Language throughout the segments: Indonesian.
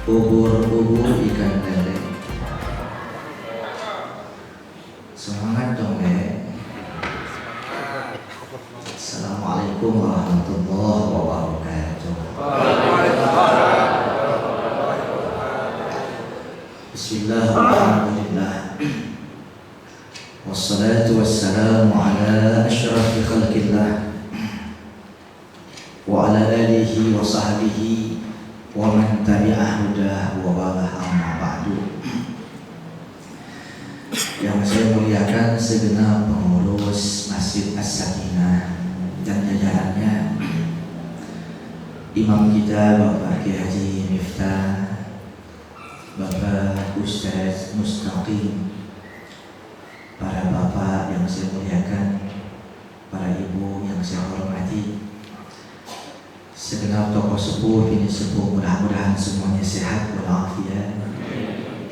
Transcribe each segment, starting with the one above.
Ubur-ubur ikan lele. Semangat dong, Assalamualaikum warahmatullahi wabarakatuh. Bismillahirrahmanirrahim. Wassalatu wassalamu ala asyrafil khalqillah wa ala alihi wa sahbihi wa man tabi'a hudah wa ba'da amma ba'du. Yang saya muliakan segenap pengurus Masjid As-Sakinah dan jajarannya, imam kita Bapak Kiai Haji Miftah, Bapak Ustaz Mustaqim, para bapak yang saya muliakan, para ibu yang saya hormati, segenap tokoh sepuh ini sepuh, mudah-mudahan semuanya sehat walafiat.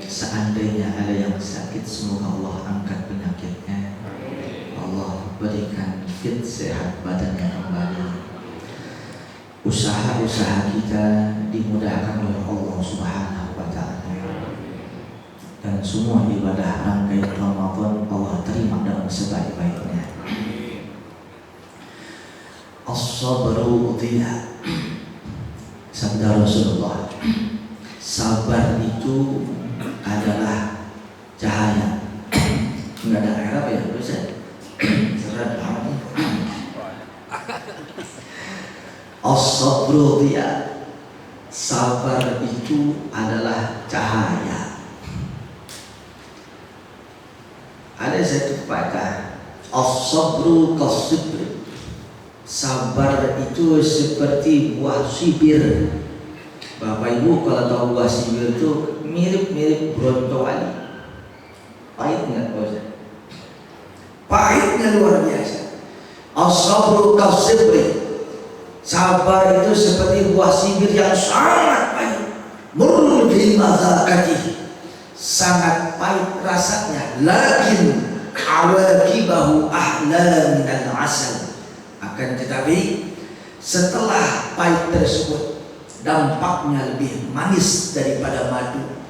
Seandainya ada yang sakit, semoga Allah angkat penyakitnya, Allah berikan fit sehat badannya kembali. Usaha-usaha kita dimudahkan oleh Allah Subhanahu wa Ta'ala, dan semua ibadah rangkaian Ramadan Allah terima dengan sebaik-baiknya. As-sabru udhiya. Sabda Rasulullah, sabar itu adalah cahaya. Enggak ada air apa ya, Ustaz? Serat apa? As-sabru udhiya. Sabar itu adalah cahaya. Ada satu kata, as-sabru kas-sibr. Sabar itu seperti buah sibir. Bapak Ibu kalau tahu buah sibir itu mirip-mirip brontowali. Pahit nggak, Pak? Pahitnya luar biasa. As-sabru kas-sibr. Sabar itu seperti buah sibir yang sangat pahit. Murrun bi mazaqatihi. Sangat pahit rasanya, lakin awaqibahu ahla minal asal. Akan tetapi setelah pahit tersebut, dampaknya lebih manis daripada madu.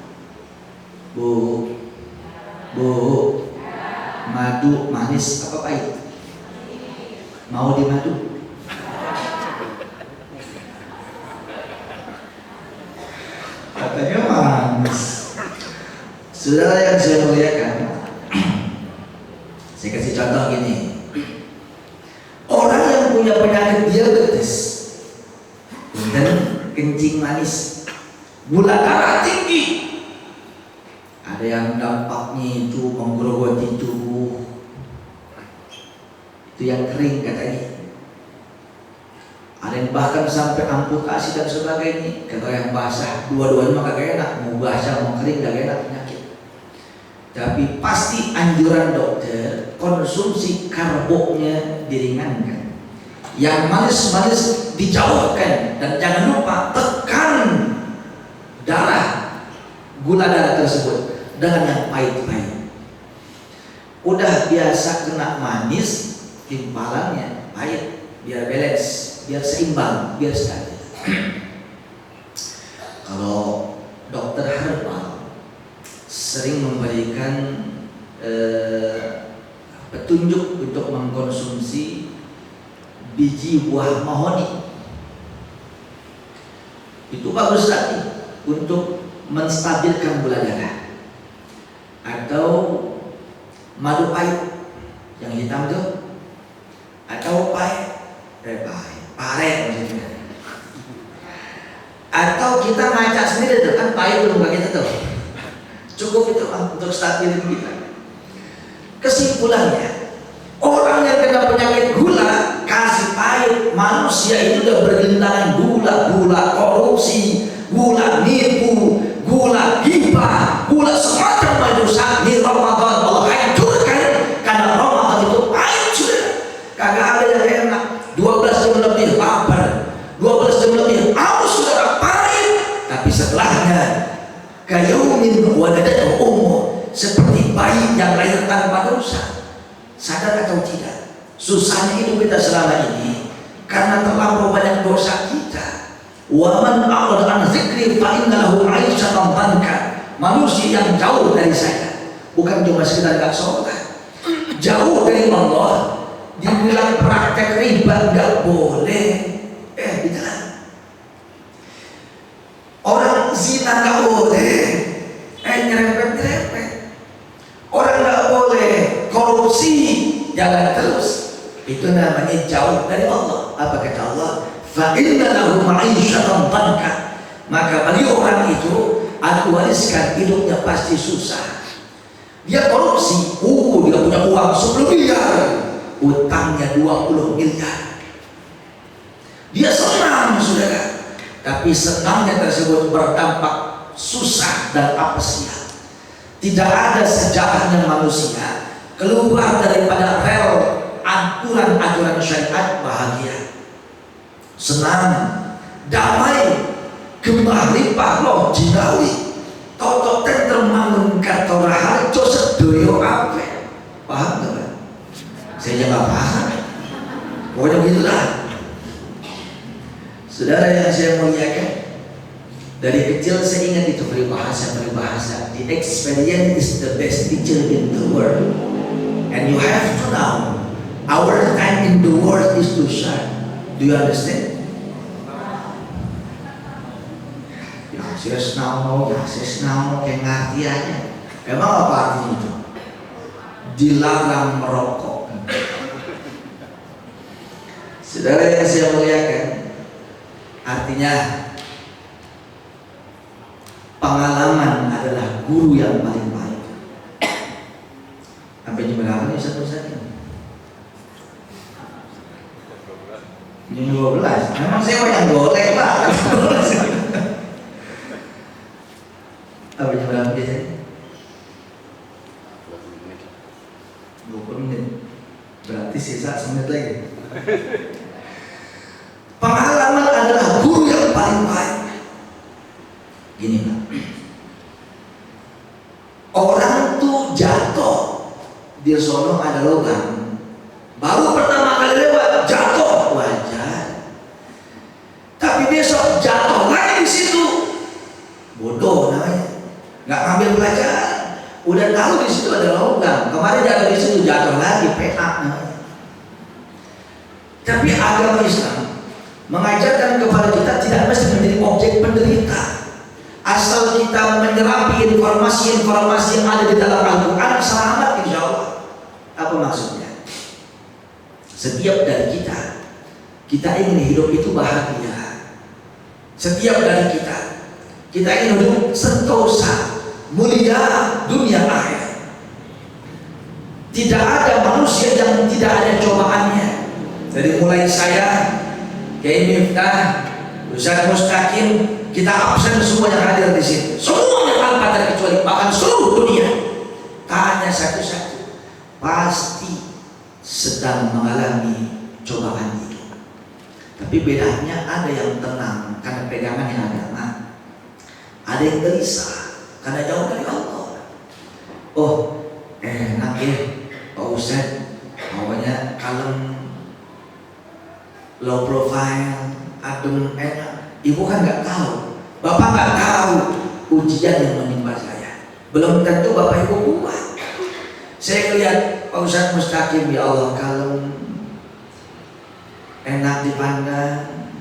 Bu, madu manis apa pahit? Mau di madu? Katanya manis. Saudara yang saya muliakan, saya kasih contoh gini. Orang yang punya penyakit diabetes dan kencing manis, gula darah tinggi, ada yang dampaknya itu menggerogoti tubuh, itu yang kering katanya. Ada yang bahkan sampai amputasi dan sebagainya. Kalau yang basah, dua-duanya mah kagak enak, mau basah mau kering kagak enak penyakit. Tapi pasti anjuran dokter, konsumsi karboknya diringankan, yang manis-manis dijauhkan, dan jangan lupa tekan gula darah tersebut dengan yang pahit-pahit. Udah biasa kena manis, timpalannya pahit, biar balance, biar seimbang, biar stabil. Kalau dokter herbal sering memberikan petunjuk untuk mengkonsumsi biji buah mahoni. Itu bagus sekali untuk menstabilkan gula darah. Atau madu pahit yang hitam itu, atau pare maksudnya. Atau kita ngacak sendiri tuh kan pahit belum kayak gitu tuh. Cukup itu untuk stabilin kita. Kesimpulannya, orang yang kena penyakit gula kasih pahit, manusia itu udah bergelindangan gula korupsi, gula nipu, gula ghibah, gula semacam dosa di Ramadan Allah hancurkan, karena Ramadan itu pahit sudah. Kagak ada yang enak. 12 jam lebih lapar, 12 jam lebih haus sudah pahit. Tapi setelahnya kayaumin wadadatu umur, seperti bayi yang lahir tanpa dosa. Sadar atau tidak, susahnya hidup kita selama ini karena terlalu banyak dosa kita. Wa man a'rada an dzikri fa inna lahu 'aisyan tantanka, manusia yang jauh dari saya, bukan cuma sekedar gak sholat, jauh dari Allah. Dibilang praktek riba gak boleh, bilang orang zina gak boleh, nyerempet. Orang gak boleh korupsi, jalan terus. Itu namanya jauh dari Allah. Apa kata Allah? Fa inna lahu ma'isyatan dhanka. Maka bagi orang itu aku wariskan hidupnya pasti susah. Dia korupsi, dia punya uang 10 miliar, utangnya 20 miliar. Dia senang, saudara, tapi senangnya tersebut berdampak susah dan apesnya. Tidak ada sejarahnya manusia keluar daripada rel aturan-aturan syariat bahagia, senang, damai, kembali pahloh jinawi, toto tentrem mangun kata raharjo sedoyo ape. Paham gak Pak? Saya nggak paham. Pokoknya begitulah. Saudara yang saya muliakan, dari kecil saya ingat itu peribahasa. The experience is the best teacher in the world, and you have to know our time in the world is too short. Do you understand? Saya senang kayak ngerti aja. Emang apa artinya itu? Dilarang merokok. Saudara yang saya muliakan, artinya pengalaman adalah guru yang paling baik. Sampai jam berapa nih Ustaz ini? Jam 12. Memang saya yang golek Pak. Apa jam berapa biasanya? 20 menit. Berarti sisa 1 menit lagi. Pengalaman adalah guru yang paling baik. Gini Pak, orang tuh jatuh di sono ada lubang, baru pertama kali lewat jatuh wajar, tapi besok jatuh lagi di situ, bodoh namanya, nggak ngambil pelajaran. Udah tahu di situ ada lubang, kemarin jatuh di situ jatuh lagi, PA namanya. Tapi agama Islam mengajarkan kepada kita tidak mesti menjadi objek penderita. Asal kita menyerapi informasi-informasi yang ada di dalam Al-Quran, selamat insya Allah. Apa maksudnya? Setiap dari kita ingin hidup itu bahagia. Setiap dari kita ingin hidup sentosa, mulia dunia akhir. Tidak ada manusia yang tidak ada cobaannya. Dari mulai saya, Kiai Miftah, Ustaz Mustaqim, kita absen semua yang hadir di sini, semuanya tanpa terkecuali, bahkan seluruh dunia. Tanya satu-satu, pasti sedang mengalami cobaan itu. Tapi bedanya ada yang tenang karena pegangan yang agama, ada yang gelisah karena jauh dari Allah. Oh, enak ya Pak Ustaz, pokoknya kalem, low profile, adem, enak. Ibu kan nggak tahu, bapak nggak tahu ujian yang menimpa saya. Belum tentu bapak ibu kuat. Saya lihat Pak Ustaz Mustaqim, ya Allah, kalem, enak dipandang,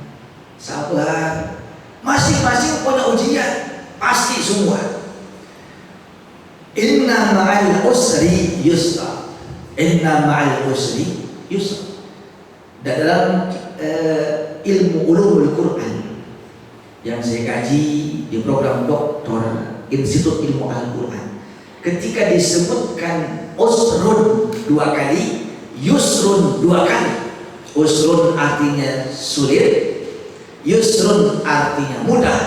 sabar. Masing-masing punya ujian, pasti semua. Inna ma'al usri yusra. Inna ma'al usri yusra. Dan dalam ilmu ulumul Quran yang saya kaji di program doktor Institut Ilmu Al-Quran, ketika disebutkan usrun 2 kali, yusrun 2 kali. Usrun artinya sulit, yusrun artinya mudah,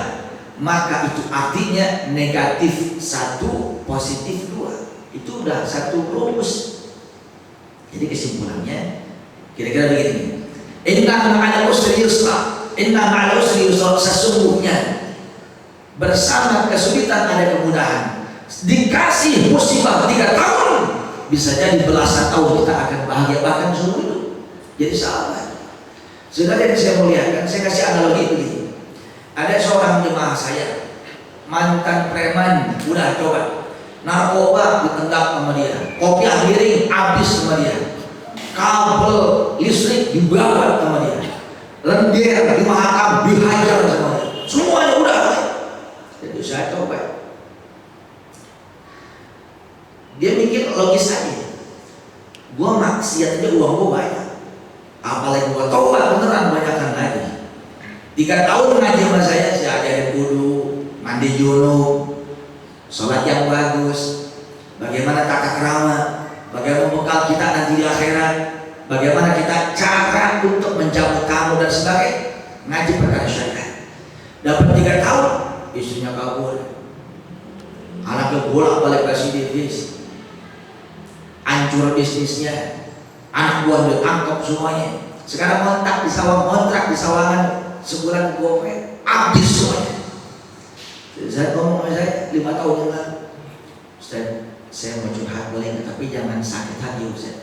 maka itu artinya negatif 1, positif 2. Itu udah satu rumus. Jadi kesimpulannya kira-kira begini: inna ma'al usri yusra. Inna ma'al usri yusra, sesungguhnya bersama kesulitan ada kemudahan. Dikasih musibah 3 tahun, bisa jadi belasan tahun kita akan bahagia, bahkan seumur hidup. Jadi sahabat, saudara yang saya muliakan, saya kasih analogi begini. Ada seorang jemaah saya mantan preman udah coba, narkoba ditendang sama dia, kopi miring habis sama dia, kabel listrik dibawa sama dia, lendir di mahakam dihajar sama dia, semuanya udah. Jadi saya coba, dia mikir logis aja, gua maksiat aja uang gua banyak, apalagi gua tobat beneran banyakkan lagi. 3 tahun ngaji sama saya ajarin wudu, mandi junub, sholat yang bagus, bagaimana tata krama, bagaimana bekal kita nanti di akhirat, bagaimana kita cara untuk menjamu tamu dan sebagainya. Ngaji perkara syariat. Dapat 3 tahun, istrinya kabur, anaknya bolak-balik ke Sidis, hancur bisnisnya, anak buah ditangkap semuanya. Sekarang kontrak di sawangan sebulan gue habis semuanya. Jadi saya ngomong sama saya 5 tahun yang lalu, Ustaz, saya mau curhat boleh nggak? Tapi jangan sakit hati Ustaz.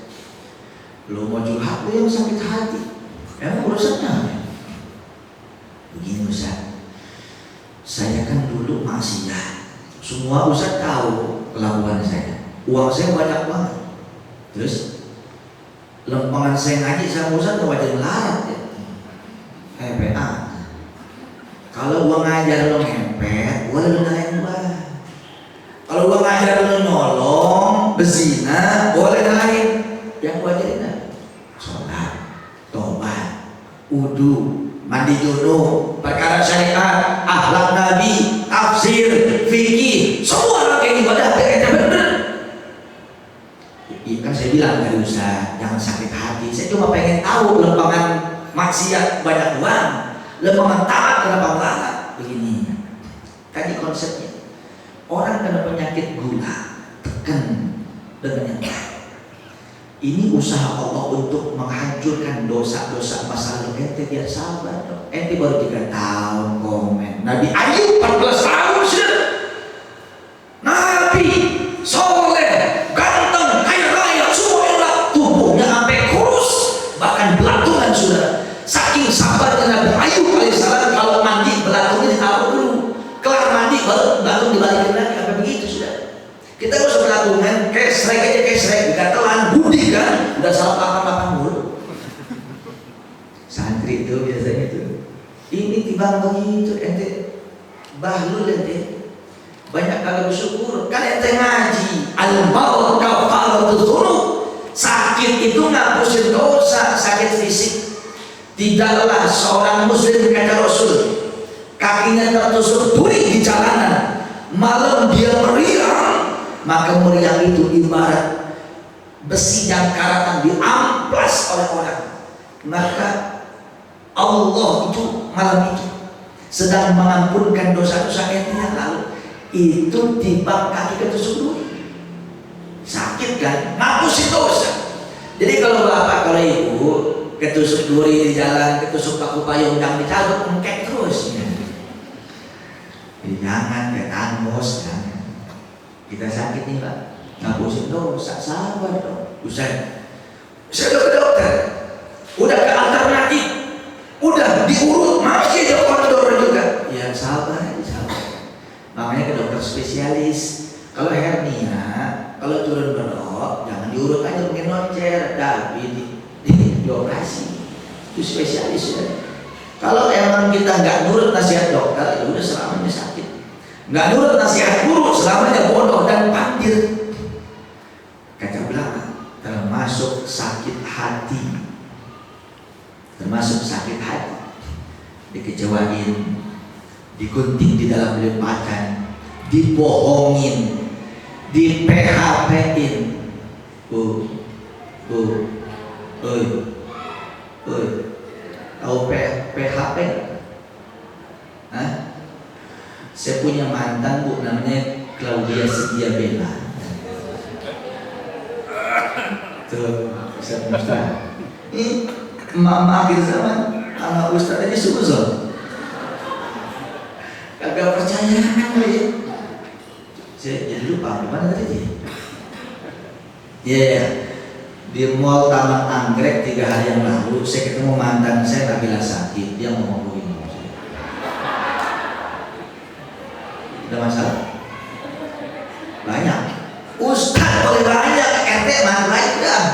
Lo mau curhat lo yang sakit hati, emang urusannya apa? Begini Ustaz, saya kan dulu maksiat, semua Ustaz tahu kelakuan saya, uang saya banyak banget. Terus lempangan saya ngaji sama Ustaz wajib larat ya. PA. Kalau gua ngajar lo ngempet, gua lu nalain gua. Kalau gua ngajar lo nyolong, bezina, boleh nalain. Yang gua ajarin sholat, tobat, wudu, mandi junub, perkara syariat, akhlak Nabi, tafsir, fikih, semua rangkaian ibadah bener. Kan saya bilang tadi Ustaz, jangan sakit hati. Saya cuma pengen tahu lempangan maksiat banyak uang, lempangan taat kenapa melarat. Begini, tadi konsepnya, orang kena penyakit gula, tekan dengan yang lain. Ini usaha Allah untuk menghancurkan dosa-dosa masa lalu ente, biar sabar dong. Ente baru 3 tahun komen, Nabi Ayub 14 tahun sudah, Nabi soleh, ganteng, kaya raya, semua enak, tubuhnya sampai kurus, bahkan belatungan sudah. Saking sabarnya Nabi Ayub alaihissalam, kalau mandi belatungnya ditaruh dulu, kelar mandi baru belatung dibalikin lagi, sampai begitu sudah. Kita gak usah belatungan, kesrek aja kesrek, dikatakan budi kan, udah salah makan mulu. Santri itu biasanya itu, ini timbang begitu, ente bahlul ente, banyak kali bersyukur, kan ente ngaji, al-maut kafaratul dzunub, sakit itu ngapusin dosa, sakit fisik. Tidaklah seorang muslim, kata Rasul, kakinya tertusuk duri di jalanan, malam dia meriang, maka meriang itu ibarat besi yang karatan diamplas oleh orang. Maka Allah itu malam itu sedang mengampunkan dosa-dosa ente yang lalu. Itu timbang kaki ketusuk duri, sakit kan, ngapusin dosa. Jadi kalau bapak, kalau ibu ketusuk duri di jalan, ketusuk paku payung yang dicabut, engkek terus ya. Jadi jangan tetanus, jangan. Kita sakit nih Pak, ngapusin dosa, sabar dong. Saya udah ke dokter, udah ke alternatif, udah diurut, masih ada kondor juga. Ya sabar, sabar. Makanya ke dokter spesialis. Kalau hernia, kalau turun belok, jangan diurut aja, mungkin loncer, tapi dioperasi. Itu spesialis ya. Kalau emang kita nggak nurut nasihat dokter, ya udah selamanya sakit. Nggak nurut nasihat guru, selamanya bodoh dan pandir. Kata ulama, termasuk sakit hati, termasuk sakit hati, dikecewain, digunting di dalam lempatan, dibohongin, di PHP-in. Tahu PHP? Hah? Saya punya mantan Bu, namanya Claudia Setia Bella. Tuh, Ustaz Mustafa. Ini mama akhir zaman, sama Ustaz aja suzon. Kagak percaya kan ya? Saya jadi lupa gimana tadi? Iya. Di mall Taman Anggrek 3 hari yang lalu, saya ketemu mantan saya lagi sakit, dia ngomong begini. Ada masalah? Banyak. Ustaz boleh banyak, RT mana lain dah.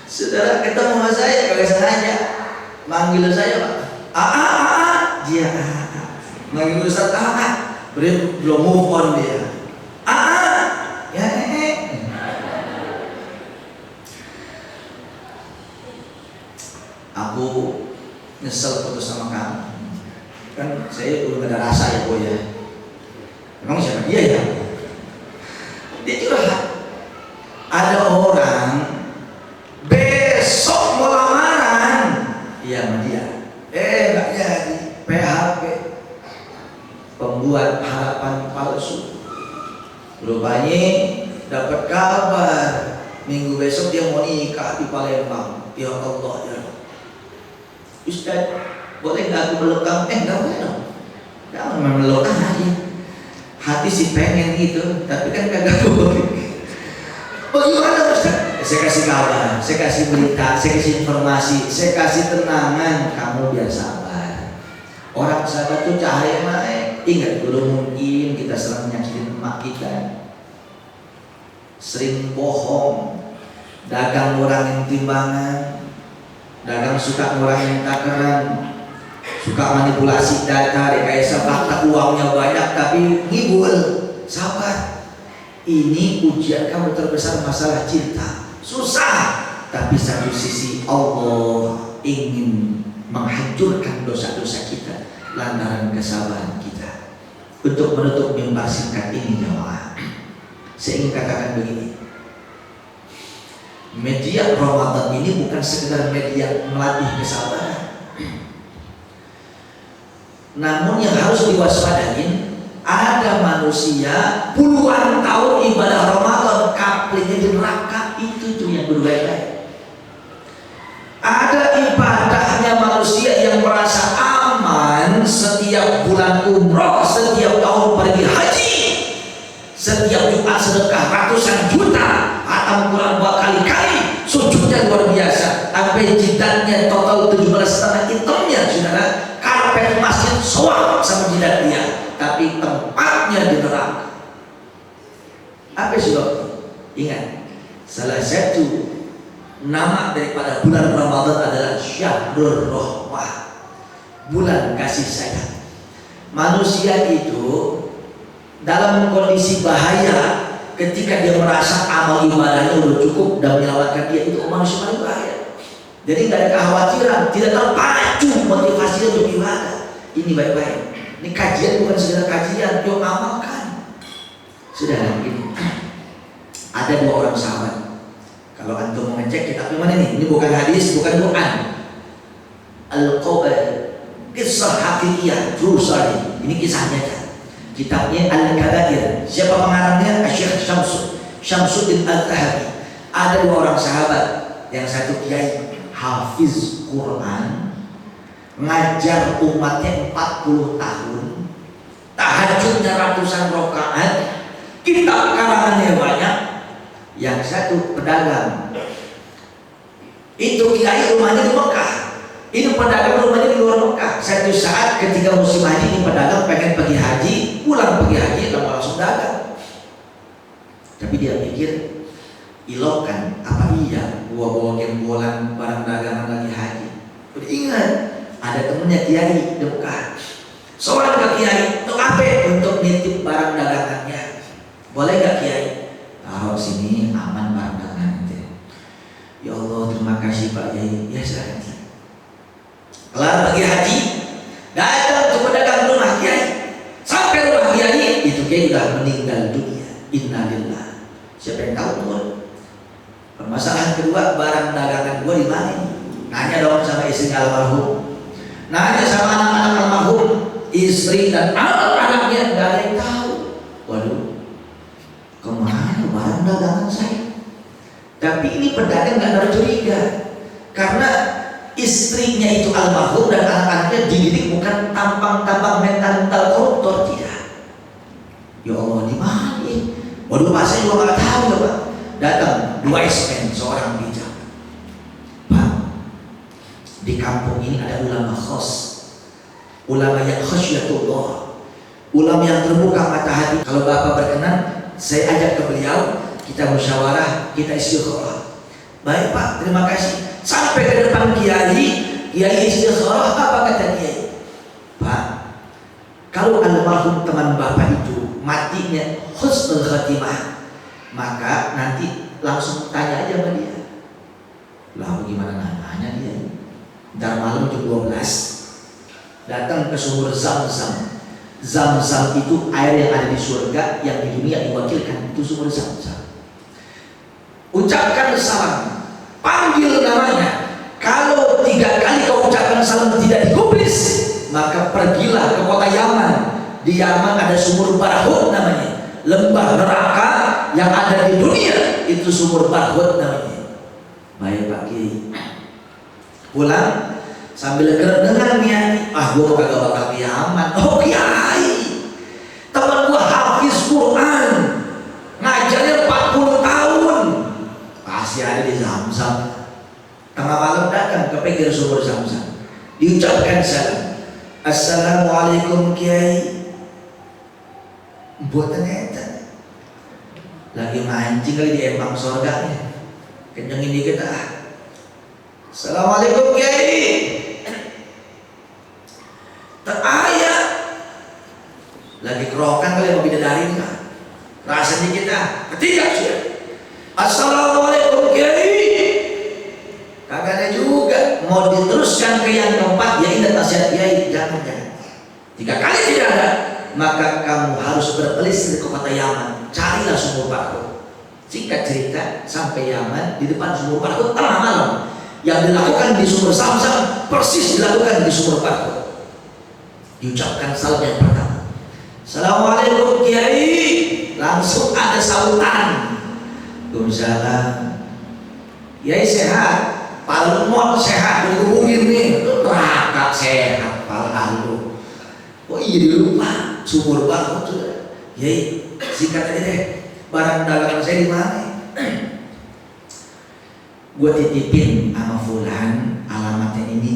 Saudara ketemu sama saya kagak sengaja manggil saya Pak. Dia manggil Ustaz belum move on dia. Ya aku nyesel putus sama kamu. Kan saya belum ada rasa ya Bu ya. Emang siapa dia ya? Dia curhat. Ada orang besok mau lamaran, iya sama dia. Nggak jadi. PHP, pembuat harapan palsu. Rupanya dapat kabar minggu besok dia mau nikah di Palembang. Ya Allah ya. Ustaz, boleh nggak aku meluk kamu? Nggak boleh dong. Jangan memeluk aja. Hati sih pengen gitu, tapi kan kagak boleh. Bagaimana Ustaz? Saya kasih kabar, saya kasih berita, saya kasih informasi, saya kasih tenangan. Kamu biar sabar. Orang sabar tuh cahaya naik. Ingat dulu mungkin kita sering nyakitin emak kita, sering bohong, dagang ngurangin timbangan, dagang suka ngurangin takaran, suka manipulasi data, rekayasa fakta, uangnya banyak tapi ngibul. Sabar. Ini ujian kamu terbesar masalah cinta. Susah. Tapi satu sisi Allah ingin menghancurkan dosa-dosa kita lantaran kesabaran kita. Untuk menutup mimbar singkat ini jemaah, saya ingin katakan begini. Media Ramadan ini bukan sekedar media melatih kesabaran, namun yang harus diwaspadain, ada manusia puluhan tahun ibadah Ramadan kaplingnya di neraka. Itu tuh yang berbeda. Ada ibadahnya manusia yang merasa aman setiap bulan umroh, setiap tahun pergi haji, setiap Jumat sedekah ratusan juta, hatam Quran 2 kali-kali, sujudnya luar biasa, sampai jidatnya total 17,5 hitamnya saudara, karpet masjid soak sama jidat dia, tapi tempatnya di neraka. Apa sebabnya? Ingat, salah satu nama daripada bulan Ramadan adalah Syahrul Rahmah, bulan kasih sayang. Manusia itu dalam kondisi bahaya ketika dia merasa amal ibadahnya sudah cukup dan menyelamatkan dia, itu manusia paling bahaya. Jadi nggak ada kekhawatiran, tidak terpacu motivasinya untuk ibadah. Ini baik-baik. Ini kajian bukan sekedar kajian, yuk amalkan. Sudah, ini ada 2 orang sahabat. Kalau antum mau ngecek kitab mana nih? Ini bukan hadis, bukan Quran. Kisah hakikiyah, true story. Ini kisahnya aja. Kitabnya Al-Kabair. Siapa pengarangnya? Syekh Syamsuddin Al-Zahabi. Ada 2 orang sahabat. Yang satu kiai hafiz Quran, ngajar umatnya 40 tahun, tahajudnya ratusan rakaat, kitab karangannya banyak. Yang satu pedagang. Itu kiai rumahnya di Mekah, ini pedagang rumahnya di luar Mekah. Satu saat ketika musim haji, ini pedagang pengen pergi haji, pulang pergi haji langsung dagang. Tapi dia pikir, ilokan, apa iya gua bawa gembolan barang dagangan lagi haji. Ingat, ada temennya kiai di Mekah, seorang ke kiai, untuk apa? Untuk nitip barang dagangannya. Boleh gak kiai? Taruh sini, aman barang dagangan itu. Ya Allah, terima kasih Pak Yai. Ya silakan. Kelar pergi haji, datang ke pedagang rumah kiai. Sampai rumah kiai, itu kiai sudah meninggal dunia. Innalillah. Siapa yang tahu tuh? Permasalahan kedua, barang dagangan gua di mana? Nanya dong sama istri almarhum, nanya sama anak-anak almarhum, istri dan anak-anaknya, nggak ada yang tahu. Waduh, kemana barang dagangan saya? Tapi ini pedagang nggak ada curiga, karena istrinya itu almarhum dan anak-anaknya dididik bukan tampang-tampang mental koruptor, tidak. Ya Allah, di mana ini? Waduh, Pak, saya juga nggak tahu ya Pak. Datang 2 SN, seorang bijak. Pak, di kampung ini ada ulama khos, ulama yang khasyatullah, ulama yang terbuka mata hati. Kalau Bapak berkenan, saya ajak ke beliau, kita musyawarah, kita istikharah. Baik Pak, terima kasih. Sampai ke depan kiai istikharah, apa kata kiai? Pak, kalau almarhum teman Bapak itu matinya husnul khatimah, maka nanti langsung tanya aja sama dia. Lah bagaimana nanya dia? Ntar malam jam 12 datang ke sumur Zam-Zam. Zam-Zam itu air yang ada di surga, yang di dunia diwakilkan, itu sumur Zam-Zam. Ucapkan salam, panggil namanya. Kalau 3 kali kau ucapkan salam tidak digubris, maka pergilah ke kota Yaman. Di Yaman ada sumur Barhut namanya, lembah neraka yang ada di dunia, itu sumur Barhut namanya. Baik Pak Kiai, pulang sambil dengan niat, gua kagak bakal ke Yaman. Oh Kiai, teman gua hafiz Quran, ngajarnya 40 tahun, pasti ada di Zam-Zam. Tengah malam datang ke pinggir sumur Zam-Zam, diucapkan salam. Assalamualaikum Kiai. Buatan eta lagi mancing kali di empang sorganya, kencengin dikit Assalamualaikum Kiai. Teraya lagi kerokan kali mau bidadari nih, rasanya kita ketiga sih. Assalamualaikum Kiai. Kagak ada juga, mau diteruskan ke yang keempat, ya ingat nasihat Kiai, jangan. 3 kali tidak ada, maka kamu harus berpelis ke kota Yaman, carilah sumur Barhut. Singkat cerita, sampai Yaman, di depan sumur Barhut tengah malam. Yang dilakukan di sumur Zam-Zam persis dilakukan di sumur Barhut. Diucapkan salam yang pertama, Assalamualaikum Kiai. Langsung ada sautan, Waalaikumsalam. Kiai sehat, Pak Lumot sehat, dihubungin nih, neraka sehat, Pak Lu. Oh iya lupa sumur Barhut sudah. Kiai, singkat aja deh, barang dagangan saya di mana? Gue titipin sama fulan, alamatnya ini.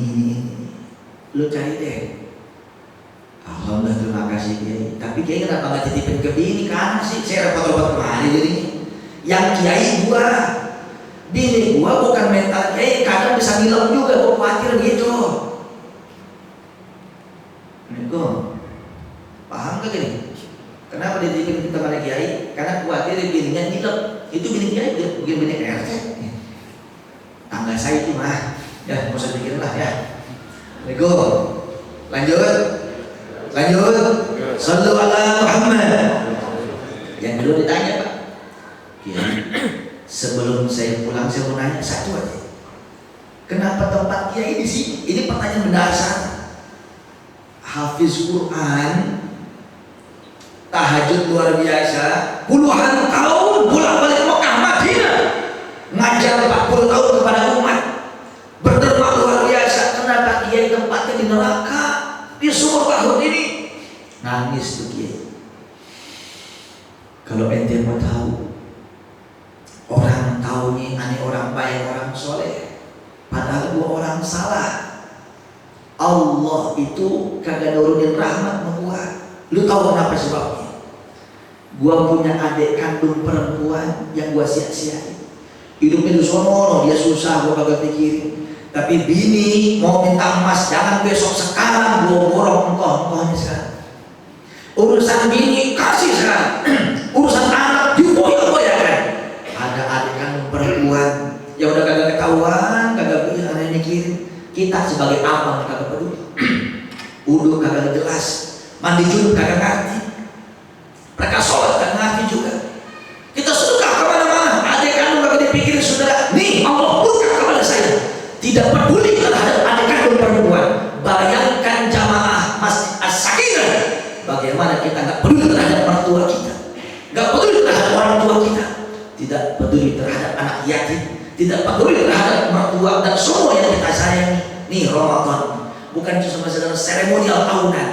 Lu cari deh. Alhamdulillah, terima kasih Kiai. Tapi Kiai kenapa nggak titipin ke bini? Kan sih saya repot-repot kemari jadi. Yang Kiai gua, bini gua bukan mental Kiai, kadang bisa ngilang juga, gua khawatir gitu. Assalamualaikum. Paham gak gini? Kenapa dititipin ke teman Kiai? Karena khawatir bininya ngilang. Itu bini Kiai, bukan bini RT. Tangga saya itu mah, ya nggak usah pikirin lah ya. Assalamualaikum. Lanjut. Sallu ala Muhammad. Yang dulu ditanya Pak, Kiai, sebelum saya pulang saya mau nanya satu aja. Kenapa tempat Kiai di sini? Ini pertanyaan mendasar. Hafiz Quran, tahajud luar biasa, puluhan tahun bolak-balik Mekah Madinah, ngajar 40 tahun kepada umat, berderma luar biasa. Kenapa Kiai tempatnya di neraka, di sumur Barhut ini? Nangis tuh Kiai. Kalau ente mau tahu, orang taunya aneh orang baik, orang soleh, padahal gua orang salah. Allah itu kagak nurunin rahmat sama gua. Lu tahu kenapa sebabnya? Gua punya adik kandung perempuan yang gua sia-siain. Hidupnya di sono, dia susah, gua kagak pikirin. Tapi bini mau minta emas, jangan besok sekarang, gua borong engkau-engkaunya sekarang. Urusan bini kasih sekarang. Urusan anak diboya-boyakan. Ada adik kandung perempuan yang udah kagak ketahuan, kagak bisa ada mikirin. Kita sebagai abang kagak peduli. Udah kagak jelas, mandi junub kagak ngerti. Mereka sholat kagak ngerti juga. Kita sedekah kemana-mana, adik kandung kagak dipikirin saudara. Nih Allah buka kepada saya. Tidak peduli terhadap adik kandung perempuan. Bayangkan jamaah Masjid As-Sakinah, bagaimana kita nggak peduli terhadap mertua kita, nggak peduli terhadap orang tua kita, tidak peduli terhadap anak yatim, tidak peduli terhadap mertua dan semua yang kita sayangi. Nih Ramadan bukan cuma sekedar seremonial tahunan,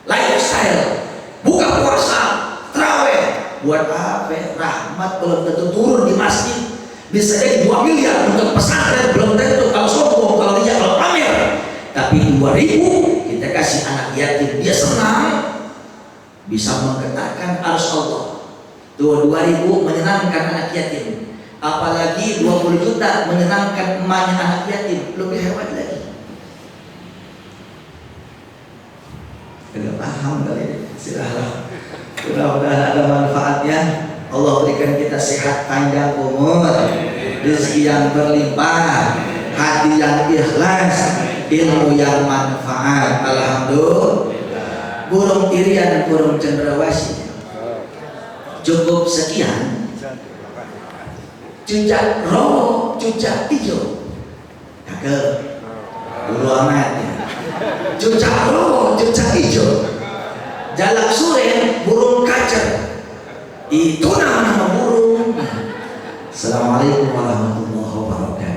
lifestyle, buka puasa, terawih, buat apa? Rahmat belum tentu turun di masjid. Bisa jadi 2 miliar untuk pesantren, belum tentu. Kalau sombong, kalau dia kalau pamer. Tapi 2.000 kita kasih anak yatim, dia senang. bisa menggetarkan arus Allah. 20.000 menyenangkan anak yatim, apalagi 20 juta menyenangkan emaknya anak yatim, lebih hebat lagi. Tidak paham kali, silahkan. Mudah-mudahan ada manfaatnya. Allah berikan kita sehat panjang umur, rezeki yang berlimpah, hati yang ikhlas, ilmu yang manfaat. Alhamdulillah. Burung irian dan burung cendrawasih. Cukup sekian. Cucak roh, cucak hijau. Cakep. Bulu amat ya. Cucak roh, cucak hijau. Jalak suren, burung kacer. Itu nama burung. Assalamualaikum warahmatullahi wabarakatuh.